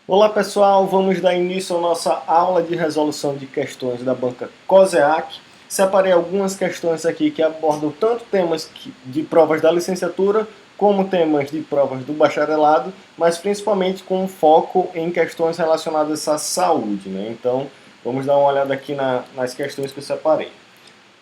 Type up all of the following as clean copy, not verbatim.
Olá pessoal, vamos dar início à nossa aula de resolução de questões da banca COSEAC. Separei algumas questões aqui que abordam tanto temas de provas da licenciatura como temas de provas do bacharelado, mas principalmente com foco em questões relacionadas à saúde, né? Então, vamos dar uma olhada aqui nas questões que eu separei.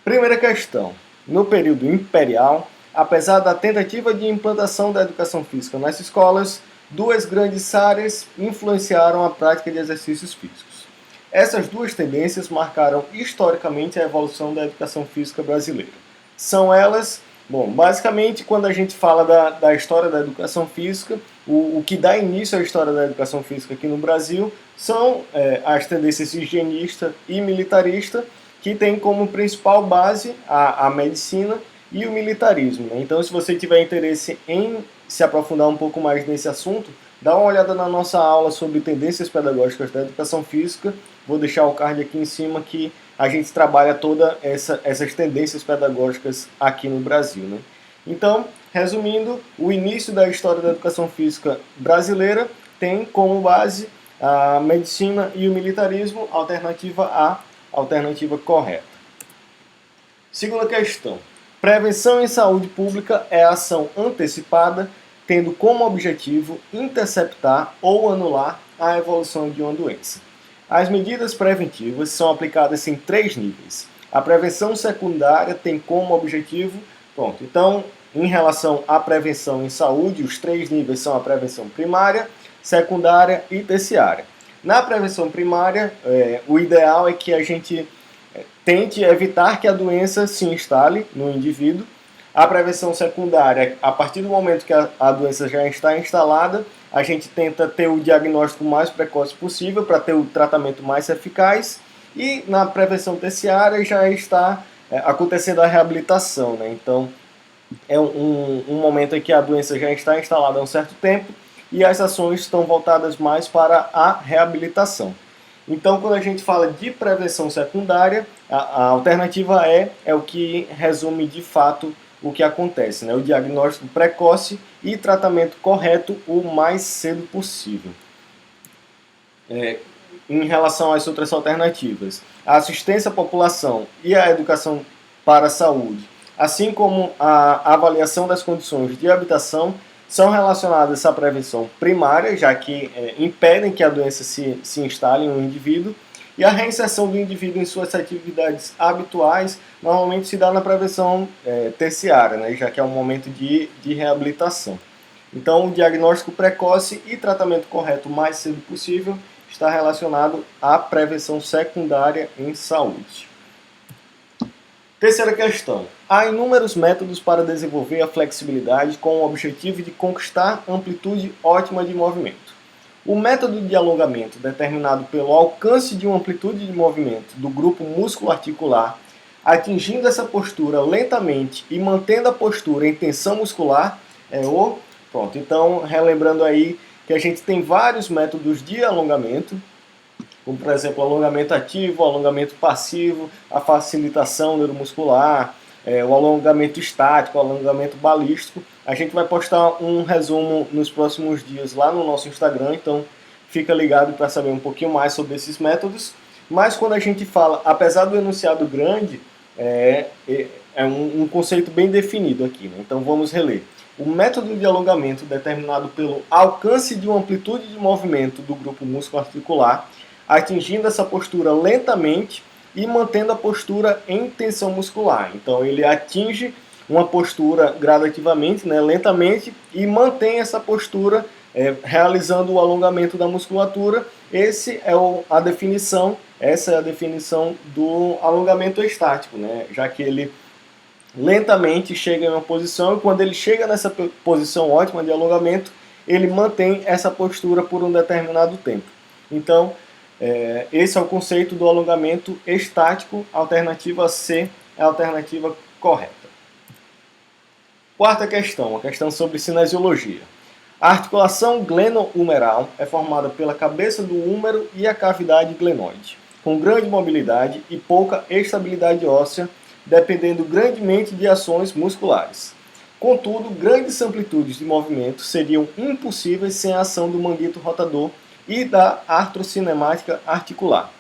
Primeira questão. No período imperial, apesar da tentativa de implantação da educação física nas escolas, duas grandes áreas influenciaram a prática de exercícios físicos. Essas duas tendências marcaram historicamente a evolução da educação física brasileira. São elas, bom, basicamente quando a gente fala da história da educação física, o que dá início à história da educação física aqui no Brasil são as tendências higienista e militarista, que tem como principal base a medicina e o militarismo, né? Então, se você tiver interesse em se aprofundar um pouco mais nesse assunto, dá uma olhada na nossa aula sobre tendências pedagógicas da educação física. Vou deixar o card aqui em cima que a gente trabalha todas essas tendências pedagógicas aqui no Brasil, né? Então, resumindo, o início da história da educação física brasileira tem como base a medicina e o militarismo, alternativa A, alternativa correta. Segunda questão. Prevenção em saúde pública é a ação antecipada, tendo como objetivo interceptar ou anular a evolução de uma doença. As medidas preventivas são aplicadas em três níveis. A prevenção secundária tem como objetivo, pronto, então, em relação à prevenção em saúde, os três níveis são a prevenção primária, secundária e terciária. Na prevenção primária, o ideal é que a gente tente evitar que a doença se instale no indivíduo. A prevenção secundária, a partir do momento que a doença já está instalada, a gente tenta ter o diagnóstico mais precoce possível para ter o tratamento mais eficaz. E na prevenção terciária já está acontecendo a reabilitação, né? Então, é um momento em que a doença já está instalada há um certo tempo e as ações estão voltadas mais para a reabilitação. Então, quando a gente fala de prevenção secundária, a alternativa é o que resume de fato o que acontece, né? O diagnóstico precoce e tratamento correto o mais cedo possível. Em relação às outras alternativas, a assistência à população e a educação para a saúde, assim como a avaliação das condições de habitação, são relacionadas à prevenção primária, já que impedem que a doença se instale em um indivíduo, e a reinserção do indivíduo em suas atividades habituais normalmente se dá na prevenção terciária, né, já que é um momento de reabilitação. Então, o diagnóstico precoce e tratamento correto o mais cedo possível está relacionado à prevenção secundária em saúde. Terceira questão. Há inúmeros métodos para desenvolver a flexibilidade com o objetivo de conquistar amplitude ótima de movimento. O método de alongamento, determinado pelo alcance de uma amplitude de movimento do grupo músculo-articular, atingindo essa postura lentamente e mantendo a postura em tensão muscular, é o... Pronto, então, relembrando aí que a gente tem vários métodos de alongamento, como por exemplo o alongamento ativo, o alongamento passivo, a facilitação neuromuscular, o alongamento estático, o alongamento balístico. A gente vai postar um resumo nos próximos dias lá no nosso Instagram, então fica ligado para saber um pouquinho mais sobre esses métodos. Mas quando a gente fala, apesar do enunciado grande, é um conceito bem definido aqui, né? Então vamos reler. O método de alongamento determinado pelo alcance de uma amplitude de movimento do grupo músculo-articular, atingindo essa postura lentamente e mantendo a postura em tensão muscular. Então ele atinge uma postura gradativamente, né, lentamente, e mantém essa postura realizando o alongamento da musculatura. Essa é a definição do alongamento estático, né, já que ele lentamente chega em uma posição e quando ele chega nessa posição ótima de alongamento, ele mantém essa postura por um determinado tempo. Então, esse é o conceito do alongamento estático. Alternativa C é a alternativa correta. Quarta questão, a questão sobre cinesiologia. A articulação gleno-humeral é formada pela cabeça do húmero e a cavidade glenoide, com grande mobilidade e pouca estabilidade óssea, dependendo grandemente de ações musculares. Contudo, grandes amplitudes de movimento seriam impossíveis sem a ação do manguito rotador e da artrocinemática articular.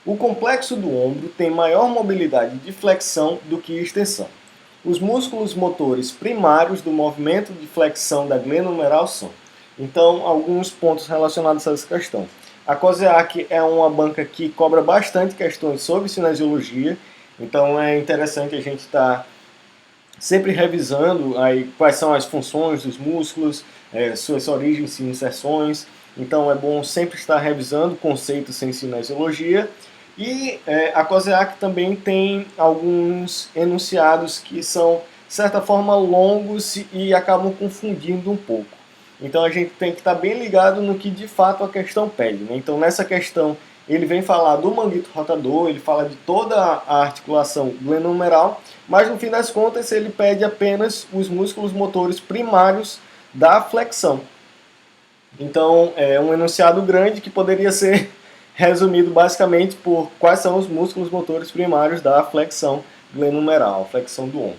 O complexo do ombro tem maior mobilidade de flexão do que extensão. Os músculos motores primários do movimento de flexão da glenohumeral são. Então, alguns pontos relacionados a essa questão. A COSEAC é uma banca que cobra bastante questões sobre cinesiologia, então é interessante a gente estar sempre revisando aí quais são as funções dos músculos, suas origens e inserções. Então é bom sempre estar revisando conceitos em cinesiologia. E a COSEAC também tem alguns enunciados que são, de certa forma, longos e acabam confundindo um pouco. Então a gente tem que estar bem ligado no que de fato a questão pede, né? Então nessa questão ele vem falar do manguito rotador, ele fala de toda a articulação glenohumeral, mas no fim das contas ele pede apenas os músculos motores primários da flexão. Então é um enunciado grande que poderia ser resumido basicamente por quais são os músculos motores primários da flexão glenohumeral, flexão do ombro.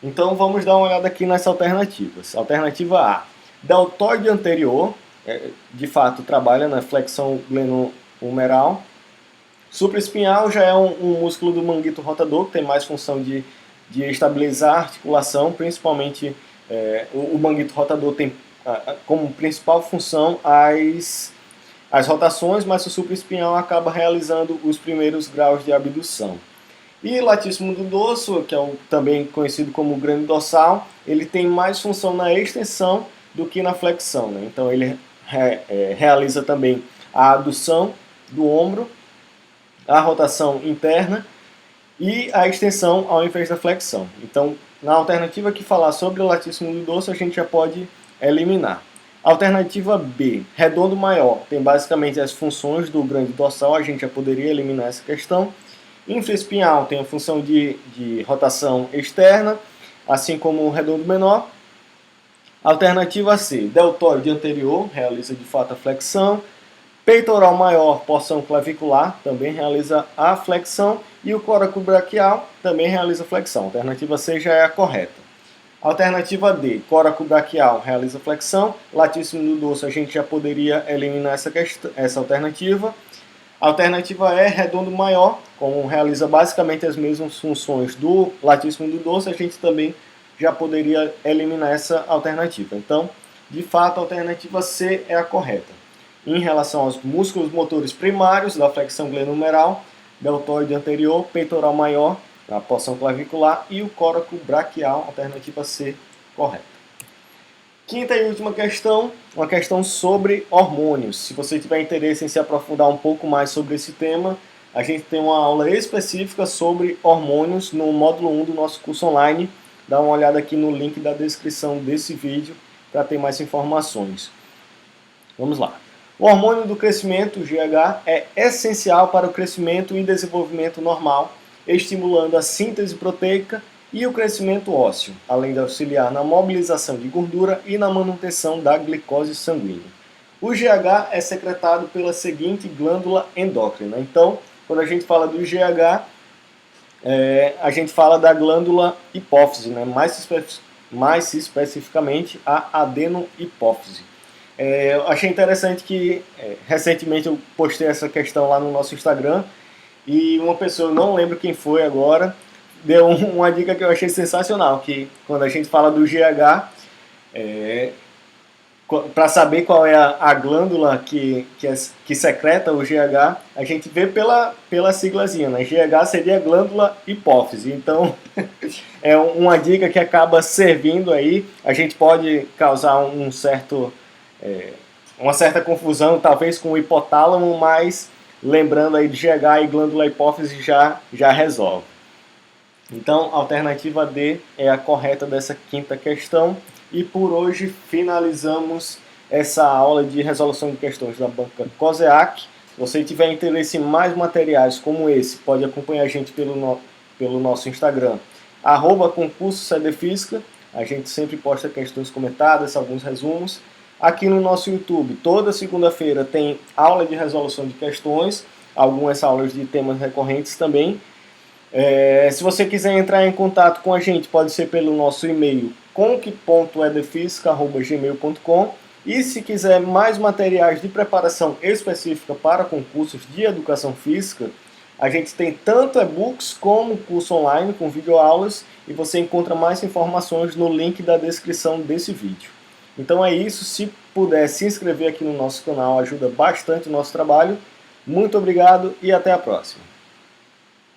Então vamos dar uma olhada aqui nas alternativas. Alternativa A, deltoide anterior, de fato trabalha na flexão glenohumeral. Supraespinhal já é um músculo do manguito rotador, que tem mais função de estabilizar a articulação, principalmente o manguito rotador tem como principal função as rotações, mas o supraespinhal acaba realizando os primeiros graus de abdução. E latíssimo do dorso, que é também conhecido como grande dorsal, ele tem mais função na extensão do que na flexão, né? Então ele realiza também a adução do ombro, a rotação interna e a extensão ao invés da flexão. Então, na alternativa que falar sobre o latíssimo do dorso, a gente já pode eliminar. Alternativa B, redondo maior, tem basicamente as funções do grande dorsal, a gente já poderia eliminar essa questão. Infraespinhal tem a função de rotação externa, assim como o redondo menor. Alternativa C, deltóide anterior, realiza de fato a flexão. Peitoral maior, porção clavicular, também realiza a flexão. E o coracobraquial também realiza flexão. Alternativa C já é a correta. Alternativa D, coracobraquial realiza flexão. Latíssimo do dorso, a gente já poderia eliminar essa alternativa. Alternativa E, redondo maior, como realiza basicamente as mesmas funções do latíssimo do dorso, a gente também já poderia eliminar essa alternativa. Então, de fato, a alternativa C é a correta. Em relação aos músculos motores primários da flexão glenohumeral, deltoide anterior, peitoral maior, a porção clavicular e o coracobraquial, alternativa C, correta. Quinta e última questão, uma questão sobre hormônios. Se você tiver interesse em se aprofundar um pouco mais sobre esse tema, a gente tem uma aula específica sobre hormônios no módulo 1 do nosso curso online. Dá uma olhada aqui no link da descrição desse vídeo para ter mais informações. Vamos lá. O hormônio do crescimento, o GH, é essencial para o crescimento e desenvolvimento normal, estimulando a síntese proteica e o crescimento ósseo, além de auxiliar na mobilização de gordura e na manutenção da glicose sanguínea. O GH é secretado pela seguinte glândula endócrina. Então, quando a gente fala do GH, a gente fala da glândula hipófise, né? mais especificamente a adenohipófise. Eu achei interessante que recentemente eu postei essa questão lá no nosso Instagram e uma pessoa, não lembro quem foi agora, deu uma dica que eu achei sensacional, que quando a gente fala do GH, para saber qual é a glândula que secreta o GH, a gente vê pela siglazinha, né? GH seria glândula hipófise. Então, é uma dica que acaba servindo aí. A gente pode causar uma certa confusão, talvez com o hipotálamo, mas lembrando aí de GH e glândula hipófise já resolve. Então, a alternativa D é a correta dessa quinta questão. E por hoje finalizamos essa aula de resolução de questões da banca COSEAC. Se você tiver interesse em mais materiais como esse, pode acompanhar a gente pelo nosso Instagram, @concurso Sedefísica. A gente sempre posta questões comentadas, alguns resumos. Aqui no nosso YouTube, toda segunda-feira tem aula de resolução de questões, algumas aulas de temas recorrentes também. Se você quiser entrar em contato com a gente, pode ser pelo nosso e-mail conc.edefisica@gmail.com E se quiser mais materiais de preparação específica para concursos de educação física, a gente tem tanto e-books como curso online com videoaulas e você encontra mais informações no link da descrição desse vídeo. Então é isso, se puder se inscrever aqui no nosso canal ajuda bastante o nosso trabalho. Muito obrigado e até a próxima.